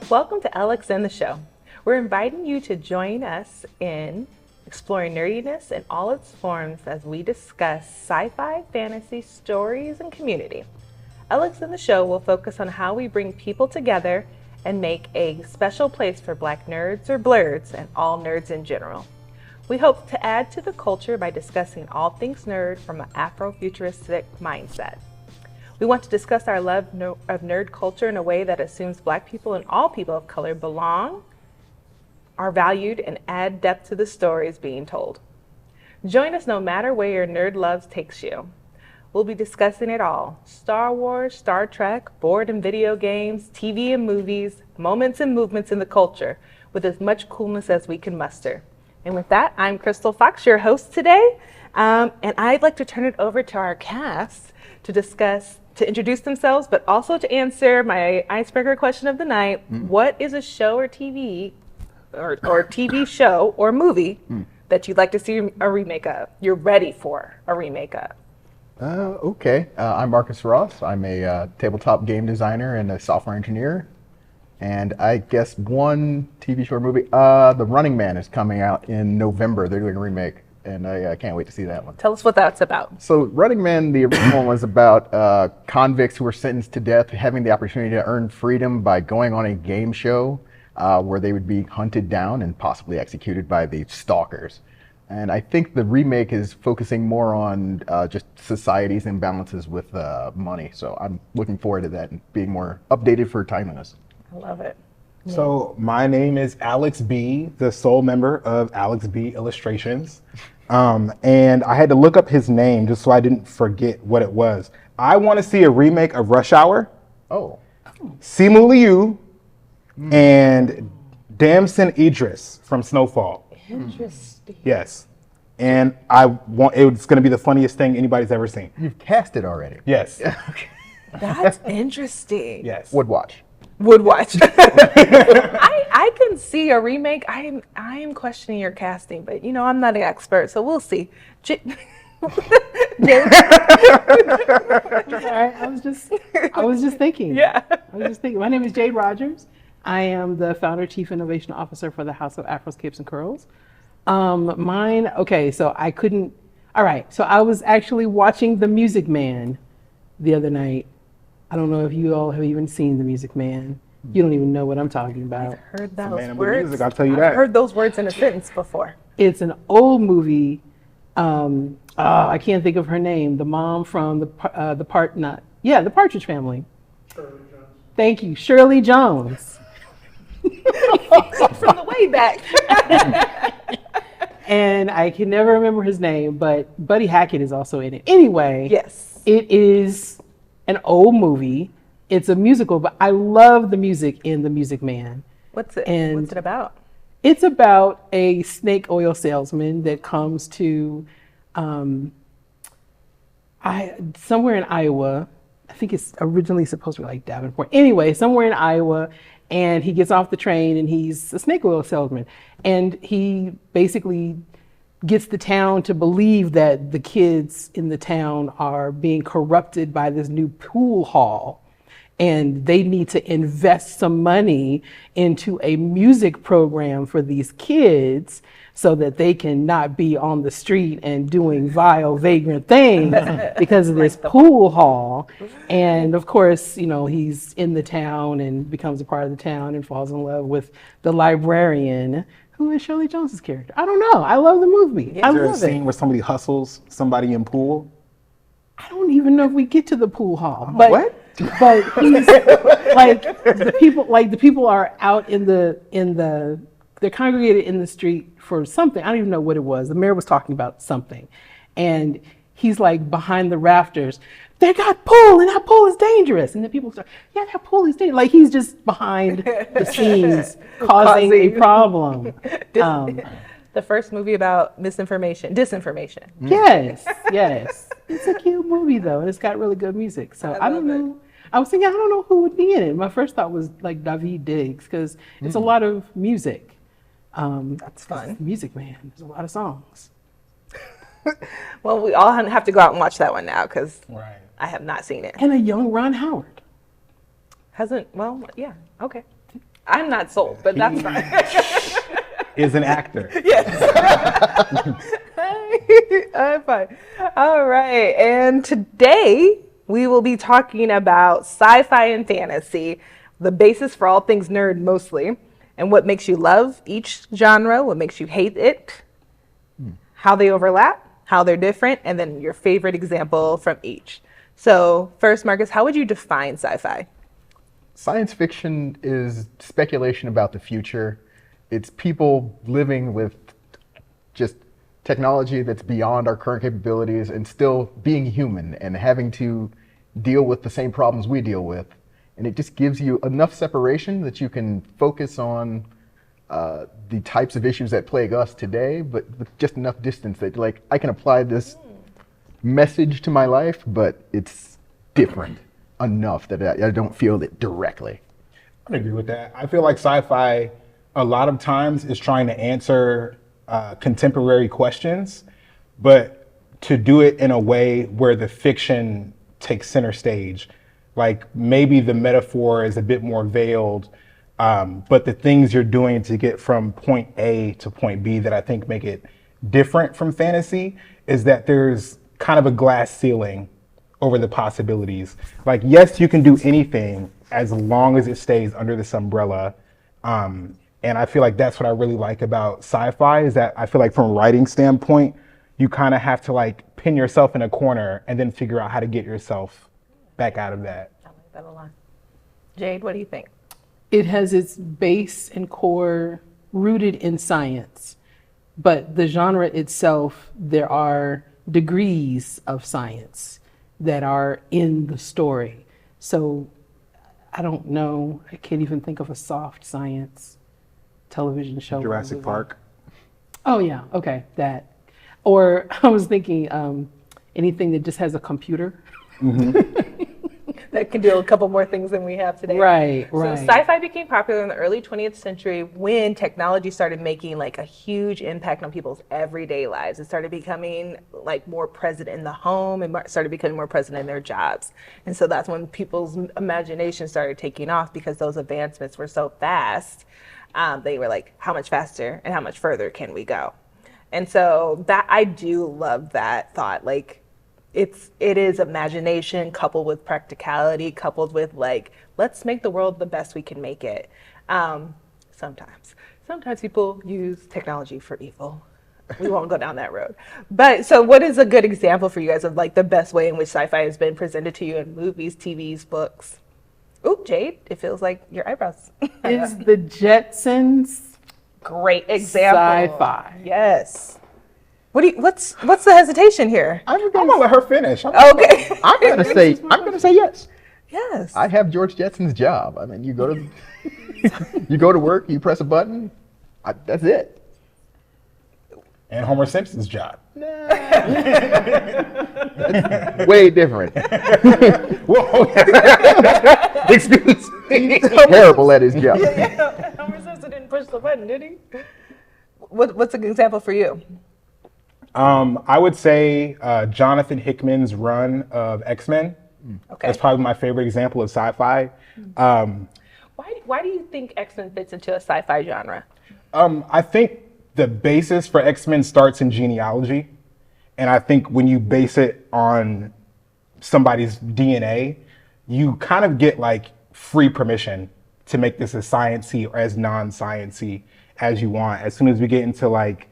Welcome to Alex and the Show. We're inviting you to join us in exploring nerdiness in all its forms as we discuss sci-fi, fantasy, stories, and community. Alex and the Show will focus on how we bring people together and make a special place for Black nerds or blurs and all nerds in general. We hope to add to the culture by discussing all things nerd from an Afrofuturistic mindset. We want to discuss our love of nerd culture in a way that assumes Black people and all people of color belong, are valued, and add depth to the stories being told. Join us no matter where your nerd love takes you. We'll be discussing it all: Star Wars, Star Trek, board and video games, TV and movies, moments and movements in the culture, with as much coolness as we can muster. And with that, I'm Crystal Fox, your host today, and I'd like to turn it over to our cast to introduce themselves, but also to answer my icebreaker question of the night. What is a show or TV or TV show or movie that you'd like to see a remake of? You're ready for a remake of? Okay. I'm Marcus Ross. I'm a tabletop game designer and a software engineer. And I guess one TV show or movie, The Running Man is coming out in November. They're doing a remake, and I can't wait to see that one. Tell us what that's about. So Running Man, the original one, was about convicts who were sentenced to death having the opportunity to earn freedom by going on a game show where they would be hunted down and possibly executed by the stalkers. And I think the remake is focusing more on just society's imbalances with money. So I'm looking forward to that and being more updated for timeliness. I love it. So my name is Alex B, the sole member of Alex B Illustrations. And I had to look up his name just so I didn't forget what it was. I want to see a remake of Rush Hour. Oh. Simu Liu and Damson Idris from Snowfall. Interesting. Yes. And it's going to be the funniest thing anybody's ever seen. You've cast it already? Yes. Okay. That's interesting. Yes. Would watch. I can see a remake. I am questioning your casting, but I'm not an expert, so we'll see. All right, I was just thinking. Yeah. My name is Jade Rogers. I am the founder, chief innovation officer for the House of Afros, Capes and Curls. So I couldn't. All right, so I was actually watching The Music Man the other night. I don't know if you all have even seen The Music Man. You don't even know what I'm talking about. I've heard those Man with words. music, I'll tell you that. I've heard those words in a sentence before. It's an old movie. I can't think of her name. The mom from the Partridge Family. Shirley Jones. Thank you, Shirley Jones. From the way back. And I can never remember his name, but Buddy Hackett is also in it. Anyway, Yes. it is an old movie. It's a musical, but I love the music in The Music Man. What's it about? It's about a snake oil salesman that comes to somewhere in Iowa. I think it's originally supposed to be like Davenport. Anyway, somewhere in Iowa, and he gets off the train and he's a snake oil salesman. And he basically gets the town to believe that the kids in the town are being corrupted by this new pool hall. And they need to invest some money into a music program for these kids so that they can not be on the street and doing vile, vagrant things because of this pool hall. And of course, he's in the town and becomes a part of the town and falls in love with the librarian, who is Shirley Jones's character. I don't know. I love the movie. Yeah. I Is there a love scene it. where somebody hustles somebody in pool? I don't even know if we get to the pool hall. But, What? But he's the people are out they're congregated in the street for something. I don't even know what it was. The mayor was talking about something. And he's like behind the rafters. They got pool and that pool is dangerous. And the people start, yeah, that pool is dangerous. Like he's just behind the scenes causing a problem. The first movie about disinformation. Yes. It's a cute movie though, and it's got really good music. So I don't know. I was thinking, I don't know who would be in it. My first thought was like David Diggs, because it's a lot of music. That's fun. Music Man, there's a lot of songs. Well, we all have to go out and watch that one now because Right. I have not seen it. And a young Ron Howard. Yeah, okay. I'm not sold, but that's fine. Is an actor. I'm fine. All right. And today we will be talking about sci-fi and fantasy, the basis for all things nerd mostly, and what makes you love each genre, what makes you hate it, how they overlap, how they're different, and then your favorite example from each. So first, Marcus, how would you define sci-fi? Science fiction is speculation about the future. It's people living with just technology that's beyond our current capabilities and still being human and having to deal with the same problems we deal with. And it just gives you enough separation that you can focus on the types of issues that plague us today, but with just enough distance that like I can apply this message to my life, but it's different enough that I don't feel it directly. I agree with that. I feel like sci-fi a lot of times is trying to answer contemporary questions, but to do it in a way where the fiction takes center stage. Like maybe the metaphor is a bit more veiled, but the things you're doing to get from point A to point B that I think make it different from fantasy is that there's kind of a glass ceiling over the possibilities. Like, yes, you can do anything as long as it stays under this umbrella. And I feel like that's what I really like about sci-fi is that I feel like from a writing standpoint, you kind of have to like pin yourself in a corner and then figure out how to get yourself back out of that. I like that a lot. Jade, what do you think? It has its base and core rooted in science, but the genre itself, there are degrees of science that are in the story. So I don't know, I can't even think of a soft science television show. Jurassic Park. Oh yeah, okay, that. Or I was thinking anything that just has a computer. That can do a couple more things than we have today. Right. So sci-fi became popular in the early 20th century when technology started making like a huge impact on people's everyday lives. It started becoming like more present in the home and started becoming more present in their jobs. And so that's when people's imagination started taking off because those advancements were so fast. They were like, how much faster and how much further can we go? And so that I do love that thought. Like, it is imagination coupled with practicality, coupled with like, let's make the world the best we can make it. Sometimes people use technology for evil. We won't go down that road. But so what is a good example for you guys of like the best way in which sci-fi has been presented to you in movies, TVs, books? Ooh, Jade, it feels like your eyebrows. Is the Jetsons great example? Sci-fi. Yes. What's the hesitation here? I'm gonna let her finish. Okay. I'm gonna say yes. Yes. I have George Jetson's job. I mean, you go to work, you press a button, that's it. And Homer Simpson's job. Way different. Whoa. Excuse me. Terrible at his job. Homer Simpson didn't push the button, did he? What's an example for you? I would say Jonathan Hickman's run of X-Men. Okay. That's probably my favorite example of sci-fi. Why do you think X-Men fits into a sci-fi genre? I think the basis for X-Men starts in genealogy. And I think when you base it on somebody's DNA, you kind of get like free permission to make this as science-y or as non-science-y as you want. As soon as we get into like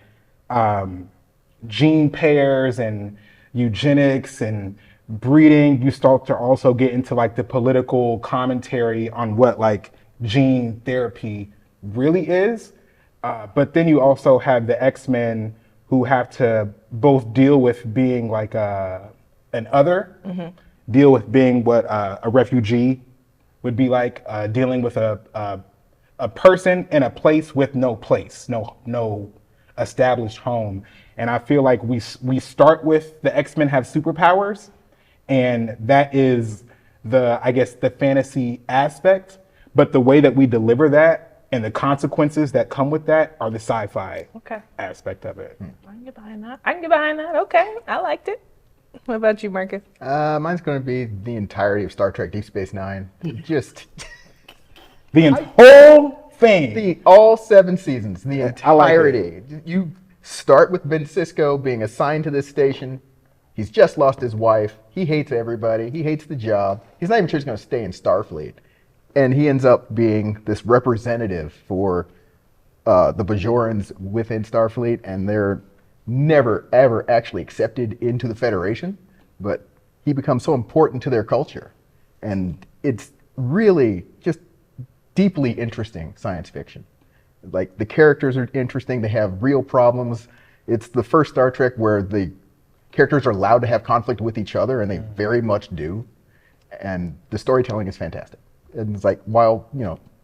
gene pairs and eugenics and breeding, you start to also get into like the political commentary on what like gene therapy really is. But then you also have the X-Men who have to both deal with being like an other, deal with being what a refugee would be like, dealing with a person in a place with no place, no established home. And I feel like we start with the X-Men have superpowers, and that is the fantasy aspect. But the way that we deliver that and the consequences that come with that are the sci-fi aspect of it. I can get behind that. Okay, I liked it. What about you, Marcus? Mine's going to be the entirety of Star Trek Deep Space Nine. Just the whole thing. All 7 seasons, the I like it. entirety. You start with Ben Sisko being assigned to this station. He's just lost his wife. He hates everybody. He hates the job. He's not even sure he's going to stay in Starfleet. And he ends up being this representative for the Bajorans within Starfleet, and they're never, ever actually accepted into the Federation. But he becomes so important to their culture. And it's really just deeply interesting science fiction. Like, the characters are interesting. They have real problems. It's the first Star Trek where the characters are allowed to have conflict with each other, and they very much do. And the storytelling is fantastic. And it's like, while,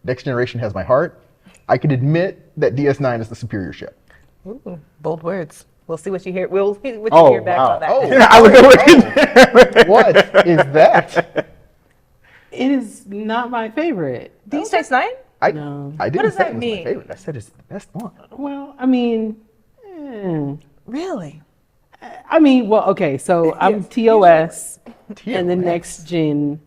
Next Generation has my heart, I can admit that DS9 is the superior ship. Ooh, bold words. We'll see what you hear. We'll see what you hear back on that. I was looking. What is that? It is not my favorite. Deep Space Nine? No. I didn't does say that it was mean? my favorite. I said it's the best one. Well, I mean, Really? well, okay, so I'm Yes. TOS and the TOS. next gen,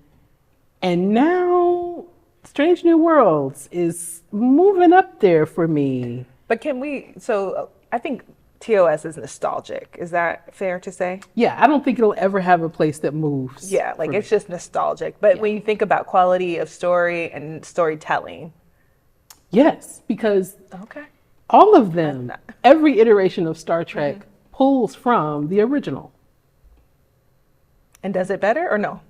and now Strange New Worlds is moving up there for me. But I think TOS is nostalgic. Is that fair to say? Yeah, I don't think it'll ever have a place that moves. Yeah, like it's just nostalgic. But when you think about quality of story and storytelling. Yes, because Okay. all of them, every iteration of Star Trek pulls from the original. And does it better or no?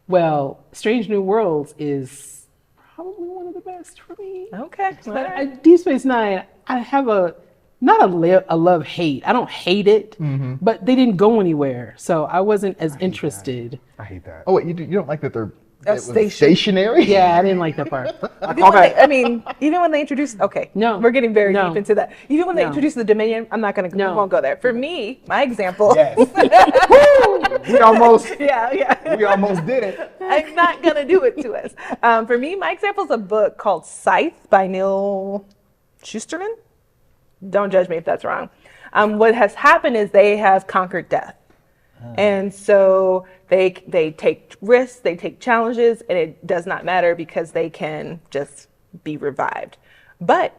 Well, Strange New Worlds is probably one of the best for me. Okay. All right. Deep Space Nine, I have a love-hate. I don't hate it, but they didn't go anywhere, so I wasn't as interested. I hate that. Oh, wait, you don't like that they're Station. stationary? Yeah, I didn't like that part. Even when they introduced, No. we're getting very No. deep into that. Even when they No. introduced the Dominion, I'm not gonna, we No. won't go there. For me, my example, Yes. we almost yeah. we almost did it. I'm not gonna do it to us. For me, my example is a book called Scythe by Neil Shusterman. Don't judge me if that's wrong. What has happened is they have conquered death. And so they take risks, they take challenges, and it does not matter because they can just be revived. But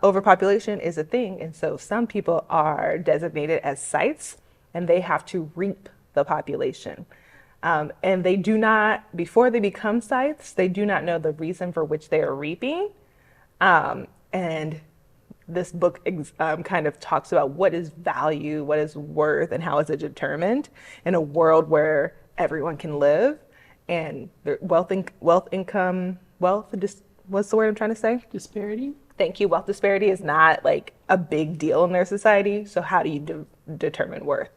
overpopulation is a thing, and so some people are designated as scythes, and they have to reap the population. And they do not, before they become scythes, they do not know the reason for which they are reaping. And this book kind of talks about what is value, what is worth, and how is it determined in a world where everyone can live, and what's the word I'm trying to say? Disparity? Thank you. Wealth disparity is not like a big deal in their society. So how do you determine worth?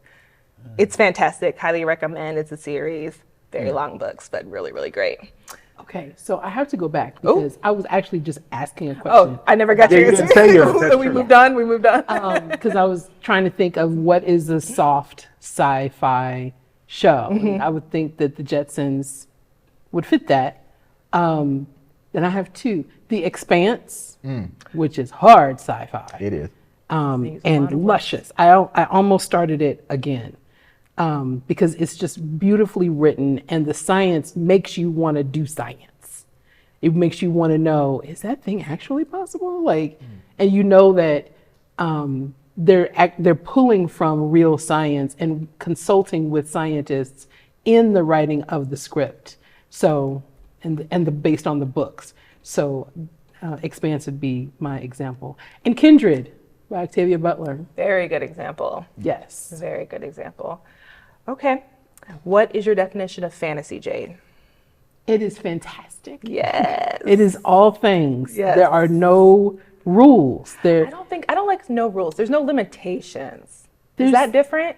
It's fantastic. Highly recommend. It's a series. Very long books, but really, really great. Okay, so I have to go back because I was actually just asking a question. Oh, I never got Yeah, your you didn't say yours. So we moved on. Because I was trying to think of what is a soft sci-fi show. And I would think that the Jetsons would fit that. Then I have 2. The Expanse, which is hard sci-fi. It is. And luscious. I almost started it again because it's just beautifully written, and the science makes you want to do science. It makes you want to know, is that thing actually possible? And you know that they're pulling from real science and consulting with scientists in the writing of the script. So, based on the books. So, Expanse would be my example. And Kindred by Octavia Butler. Very good example. Yes. Very good example. Okay. What is your definition of fantasy, Jade? It is fantastic. Yes. It is all things. Yes. There are no rules. I don't like no rules. There's no limitations. There's- Is that different?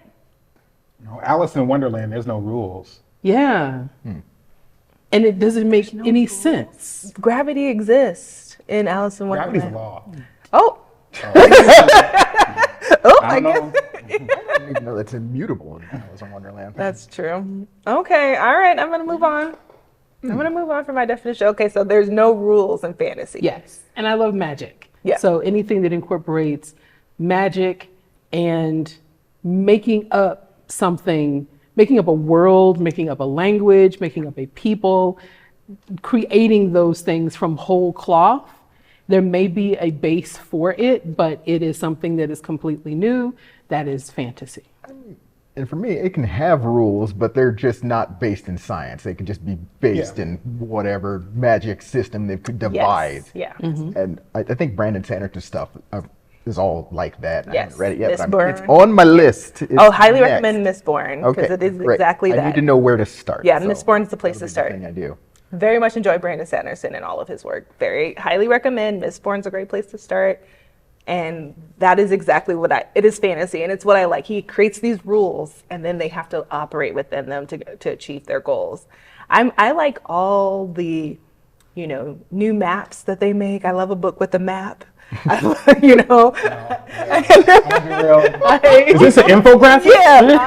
Alice in Wonderland, there's no rules. Yeah. And it doesn't make any sense. Gravity exists in Alice in Gravity's Wonderland. a law. Oh. I don't know. I don't even know that's immutable in Alice in Wonderland. That's true. Okay. All right. I'm going to move on. I'm going to move on from my definition. Okay. So there's no rules in fantasy. Yes. And I love magic. Yeah. So anything that incorporates magic and making up something, making up a world, making up a language, making up a people, creating those things from whole cloth There may be a base for it, but it is something that is completely new. That is fantasy. And for me, it can have rules, but they're just not based in science. They can just be based in whatever magic system they could devise. Yes. Yeah. And I think Brandon Sanderson's stuff is all like that. I Yes. haven't read it yet, Miss but Bourne. it's on my list. It's Highly next. recommend Miss Bourne because Okay, it is great. exactly that. I need to know where to start. Yeah, so Miss Bourne is the place to that'll be start. the thing I do. Very much enjoy Brandon Sanderson and all of his work. Very highly recommend. Miss Bourne's a great place to start. And that is exactly it is fantasy, and it's what I like. He creates these rules, and then they have to operate within them to achieve their goals. I like all the, new maps that they make. I love a book with a map. Is this an infographic? Yeah,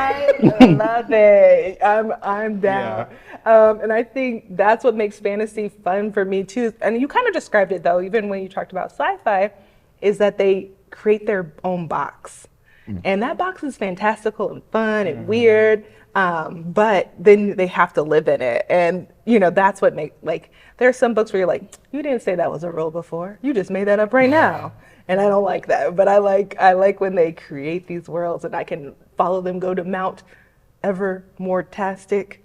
I love it. I'm down. And I think that's what makes fantasy fun for me too. And you kind of described it though, even when you talked about sci-fi, is that they create their own box. And that box is fantastical and fun and weird. But then they have to live in it. And that's what there are some books where you're like, you didn't say that was a rule before. You just made that up right now. And I don't like that. But I like when they create these worlds and I can follow them go to Mount Evermore-tastic.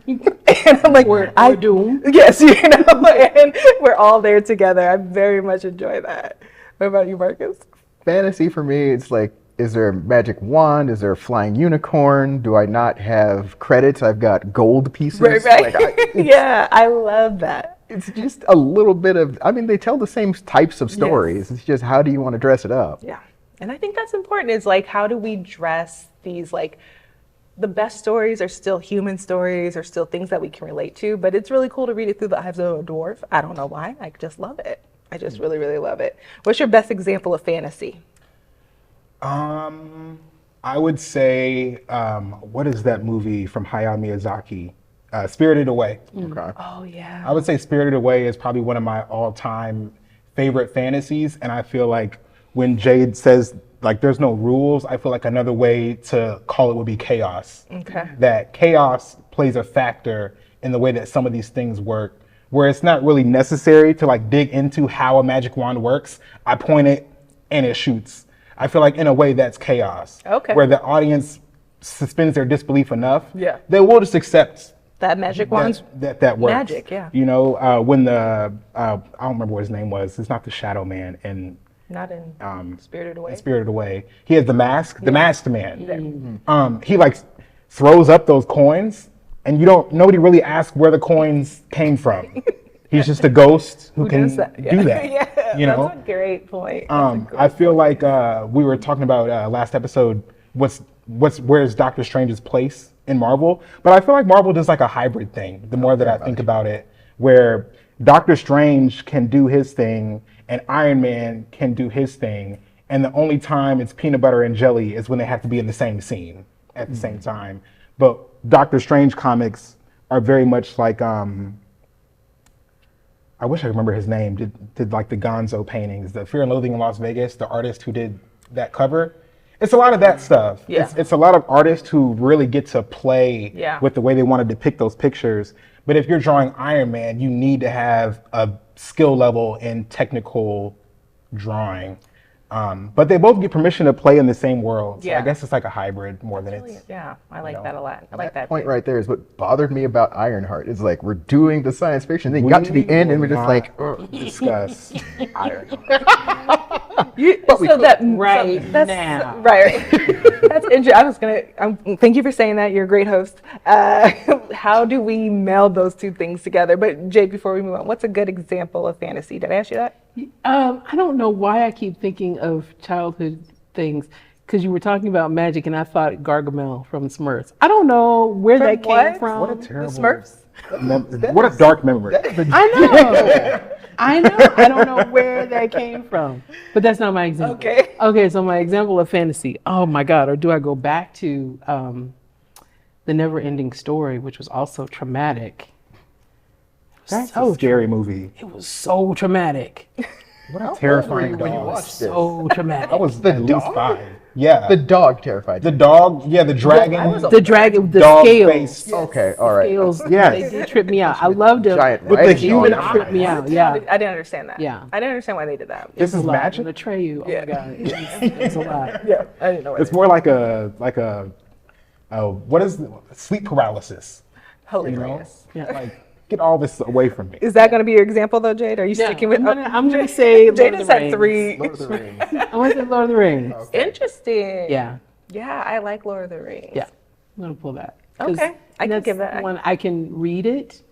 And I'm like, We're doomed. Yes, and we're all there together. I very much enjoy that. What about you, Marcus? Fantasy for me, it's like, is there a magic wand? Is there a flying unicorn? Do I not have credits? I've got gold pieces. Right. Yeah, I love that. It's just a little bit of, they tell the same types of stories. It's just, how do you want to dress it up? Yeah. And I think that's important is how do we dress these, the best stories are still human stories or still things that we can relate to, but it's really cool to read it through the eyes of a dwarf. I don't know why. I just love it. I just really, really love it. What's your best example of fantasy? I would say, what is that movie from Hayao Miyazaki? Spirited Away. Okay. Oh, yeah. I would say Spirited Away is probably one of my all-time favorite fantasies. And I feel like when Jade says, there's no rules, I feel like another way to call it would be chaos. Okay. That chaos plays a factor in the way that some of these things work, where it's not really necessary to dig into how a magic wand works. I point it and it shoots. I feel like in a way that's chaos. Okay. Where the audience suspends their disbelief enough. Yeah. They will just accept that magic wand's that works. magic, yeah. When the I don't remember what his name was. It's not the Shadow Man and not in Spirited Away. Spirited Away. He has the mask, the masked man. He throws up those coins, and nobody really asks where the coins came from. He's just a ghost who can do that. Yeah, that's a great point. I feel like we were talking about last episode. Where's Doctor Strange's place in Marvel? But I feel like Marvel does a hybrid thing. The more that I think about it, where Doctor Strange can do his thing and Iron Man can do his thing, and the only time it's peanut butter and jelly is when they have to be in the same scene at the same time. But Doctor Strange comics are very much like I wish I remember his name. Did the Gonzo paintings, the Fear and Loathing in Las Vegas, the artist who did that cover. It's a lot of that stuff. Yeah. It's a lot of artists who really get to play with the way they want to depict those pictures. But if you're drawing Iron Man, you need to have a skill level in technical drawing. But they both get permission to play in the same world. So I guess it's like a hybrid more than it's. Yeah, I like that a lot. I like that point too. right there is what bothered me about Ironheart. It's we're doing the science fiction, then you got to the end and we're just discuss Ironheart. Right. That's interesting. Thank you for saying that. You're a great host. How do we meld those two things together? But Jade, before we move on, what's a good example of fantasy? Did I ask you that? I don't know why I keep thinking of childhood things, because you were talking about magic and I thought Gargamel from Smurfs. I don't know where that came from. What a terrible The Smurfs? What a dark memory. I know. I don't know where that came from, but that's not my example. Okay, so my example of fantasy. Oh my God, or do I go back to The Never Ending Story, which was also traumatic. That's a scary movie. It was so traumatic. What a terrifying when you dog. watched it. So traumatic. I was at least 5. Yeah. The dog terrified The me. dog, yeah, the dragon. The dragon, the Dog scales. face. Okay, all right. Scales, Yes. they did trip me out. I loved them. Giant With the writing human on it. tripped me out. Yeah. I didn't understand that. Yeah. I didn't understand why they did that. This is I'm magic. gonna tray you. Oh Yeah. my god, it's a lot. Yeah, I didn't know why. It's more like a what is sleep paralysis? Hilarious. Yeah. Like, get all this away from me. Is that going to be your example though, Jade? Are you sticking with? I'm gonna say Jade Lord of has the had Rings. 3. Lord of the Rings. I want to say Lord of the Rings. Interesting. Yeah, Yeah, I like Lord of the Rings. yeah. I'm gonna pull that. 'Cause Okay, I can that's give that. one. I can read it,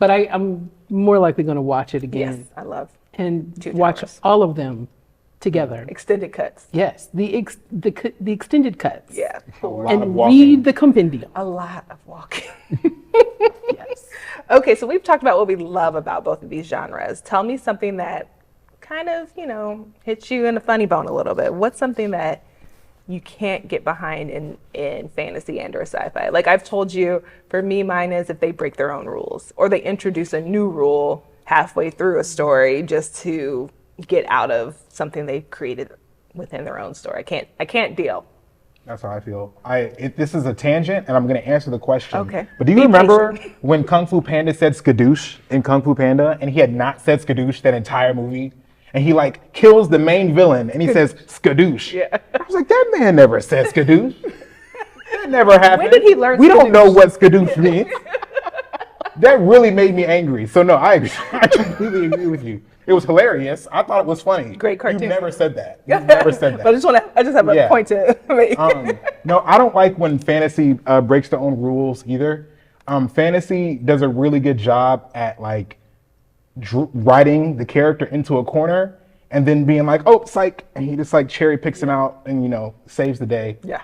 but I'm more likely gonna watch it Yes, again I love and Two watch Towers. all of them together. extended cuts. Yes, the extended cuts. Yeah, A lot of And walking. read the compendium. a lot of walking. Yes. Okay, so we've talked about what we love about both of these genres. Tell me something that kind of, hits you in the funny bone a little bit. What's something that you can't get behind in fantasy and or sci-fi? Like I've told you, for me, mine is if they break their own rules or they introduce a new rule halfway through a story just to get out of something they created within their own story. I can't deal. That's how I feel. This is a tangent, and I'm going to answer the question. Okay. But do you Be remember patient. when Kung Fu Panda said skadoosh in Kung Fu Panda, and he had not said skadoosh that entire movie? And he like kills the main villain, and he says skadoosh. Yeah. I was like, that man never said skadoosh. That never happened. When did he learn We don't skadoosh? know what skadoosh means. That really made me angry. So no, I completely agree with you. It was hilarious. I thought it was funny. Great cartoon. You never said that. You never said that. But I just have a Yeah. point to make. No, I don't like when fantasy breaks their own rules either. Fantasy does a really good job at like writing the character into a corner and then being like, oh, psych, and he just like cherry picks him out and saves the day. Yeah.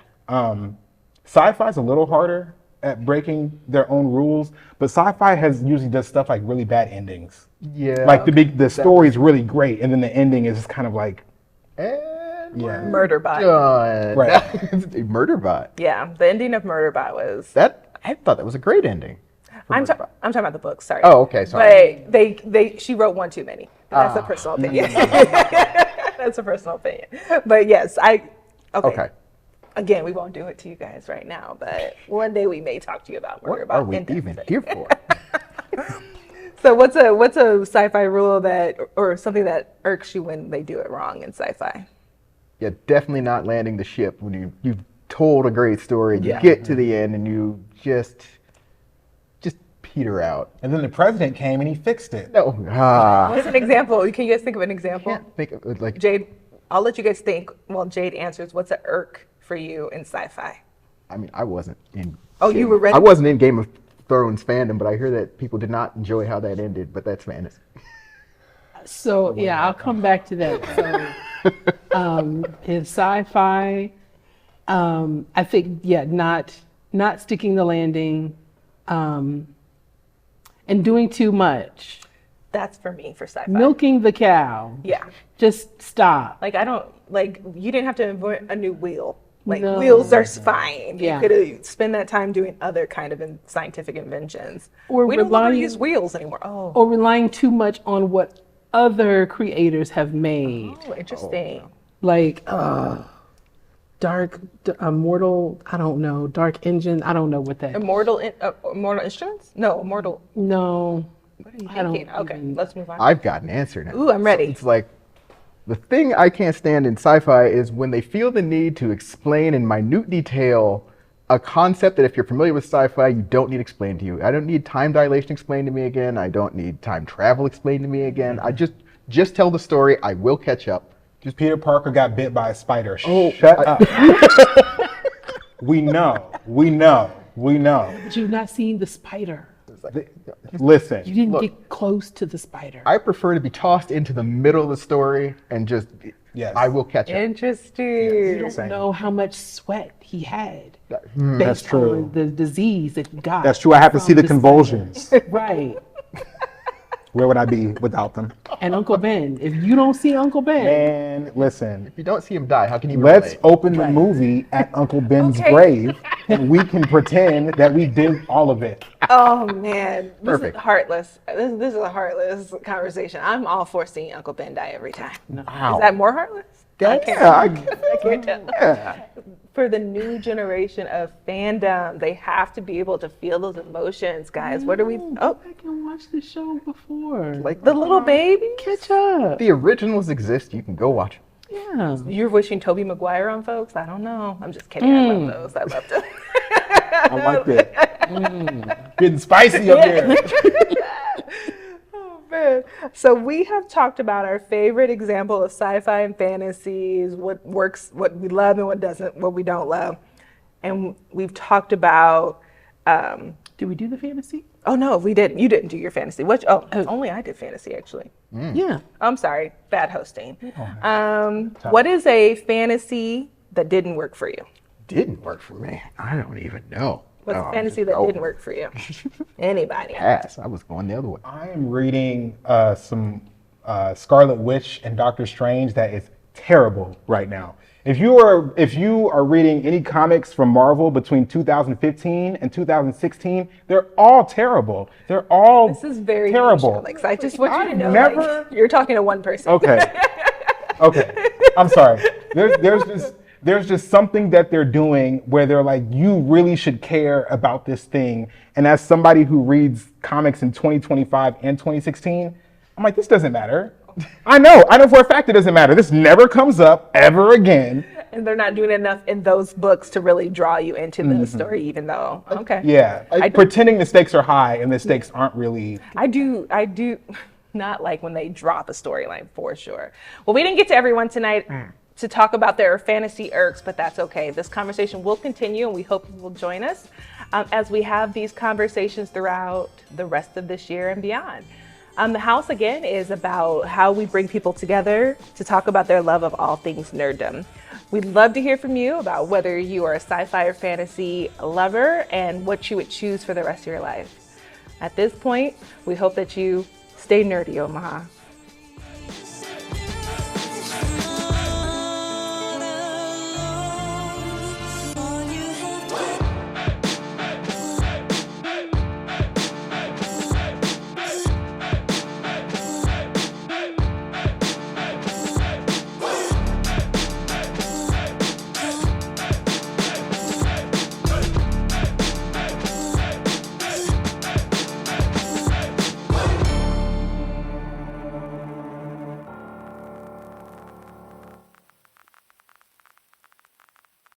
Sci-fi's a little harder at breaking their own rules, but sci-fi usually does stuff like really bad endings. Yeah. Like the story's really great, and then the ending is just kind of like, And yeah. Murderbot. done. Right. Murderbot. Yeah, the ending of Murderbot was. I thought that was a great ending. for I'm Murderbot. talking about the book. Sorry. Oh, okay, sorry. But she wrote one too many. That's a personal opinion. That's a personal opinion. But yes, Okay. Again, we won't do it to you guys right now, but one day we may talk to you about What Murderbot. are we in depth. even here for? So what's a sci-fi rule or something that irks you when they do it wrong in sci-fi? Yeah, definitely not landing the ship when you've told a great story. You Yeah. get to the end and you just peter out. and then the president came and he fixed it. No, What's an example? Can you guys think of an example? can't think of it like Jade, I'll let you guys think while Jade answers. What's an irk for you in sci-fi? I mean, I wasn't in. Oh, you were ready? I wasn't in Game of Thrones fandom, but I hear that people did not enjoy how that ended. But that's fantasy. So yeah, I'll come back to that. So in sci-fi, I think not sticking the landing, and doing too much, That's for me for sci-fi. milking the cow. Yeah. Just stop. Like you didn't have to invent a new wheel. Like No. wheels are fine. Yeah. You could have spent that time doing other kind of scientific inventions. Or we don't longer relying- use wheels anymore. Oh, Or relying too much on what other creators have made. interesting. Like Immortal, I don't know, Dark Engine, I don't know what that. Immortal Instruments? No, Immortal. No. What are you I don't thinking? Okay, even- let's move on. I've got an answer now. Ooh, I'm ready. It's like the thing I can't stand in sci-fi is when they feel the need to explain in minute detail a concept that if you're familiar with sci-fi, you don't need explained to you. I don't need time dilation explained to me again. I don't need time travel explained to me again. I just tell the story. I will catch up. Just Peter Parker got bit by a spider. Oh, Shut up. We know. But you've not seen the spider. Listen. You didn't get close to the spider. I prefer to be tossed into the middle of the story and just, Yes. I will catch up. Interesting. You don't Same. know how much sweat he had. That's Based true. on the disease that he got. That's true. I have to from see the spider. convulsions. Right. Where would I be without them? And Uncle Ben. If you don't see Uncle Ben, And listen, If you don't see him die, how can you let's relate? open the movie at Uncle Ben's Okay. grave, and we can pretend that we did all of it. Oh man, this Perfect. is heartless. This is a heartless conversation. I'm all for seeing Uncle Ben die every time. Wow. Is that more heartless? Yeah, I can't tell. Yeah. For the new generation of fandom, they have to be able to feel those emotions, guys. What are we? Oh, I can watch the show before. Like the little baby. Catch up. the originals exist. You can go watch them. Yeah. You're wishing Tobey Maguire on folks? I don't know. I'm just kidding. I love those. I love them. I like that. Getting spicy up there. Oh, man. So we have talked about our favorite example of sci-fi and fantasies, what works, what we love and what doesn't, what we don't love. And we've talked about, Did we do the fantasy? oh no, we didn't. You didn't do your fantasy. What? Oh, only I did fantasy actually. Yeah. I'm sorry, bad hosting. What is a fantasy that didn't work for you? Didn't work for me. I don't even know. What's Oh, a fantasy that didn't work for you? Anybody? Pass. I was going the other way. I am reading some Scarlet Witch and Doctor Strange that is terrible right now. If you are reading any comics from Marvel between 2015 and 2016, they're all terrible. They're all This is very terrible. niche, Alex. I just want you to I've know, never- like, you're talking to one person. Okay. Okay. I'm sorry. There's just something that they're doing where they're like, you really should care about this thing. And as somebody who reads comics in 2025 and 2016, I'm like, this doesn't matter. I know for a fact it doesn't matter. This never comes up ever again. And they're not doing enough in those books to really draw you into the story, even though, okay. Yeah. Pretending the stakes are high and the stakes aren't really. I do not like when they drop a storyline, for sure. Well, we didn't get to everyone tonight to talk about their fantasy irks, but that's okay. This conversation will continue, and we hope you will join us as we have these conversations throughout the rest of this year and beyond. The house, again, is about how we bring people together to talk about their love of all things nerddom. We'd love to hear from you about whether you are a sci-fi or fantasy lover and what you would choose for the rest of your life. At this point, we hope that you stay nerdy, Omaha.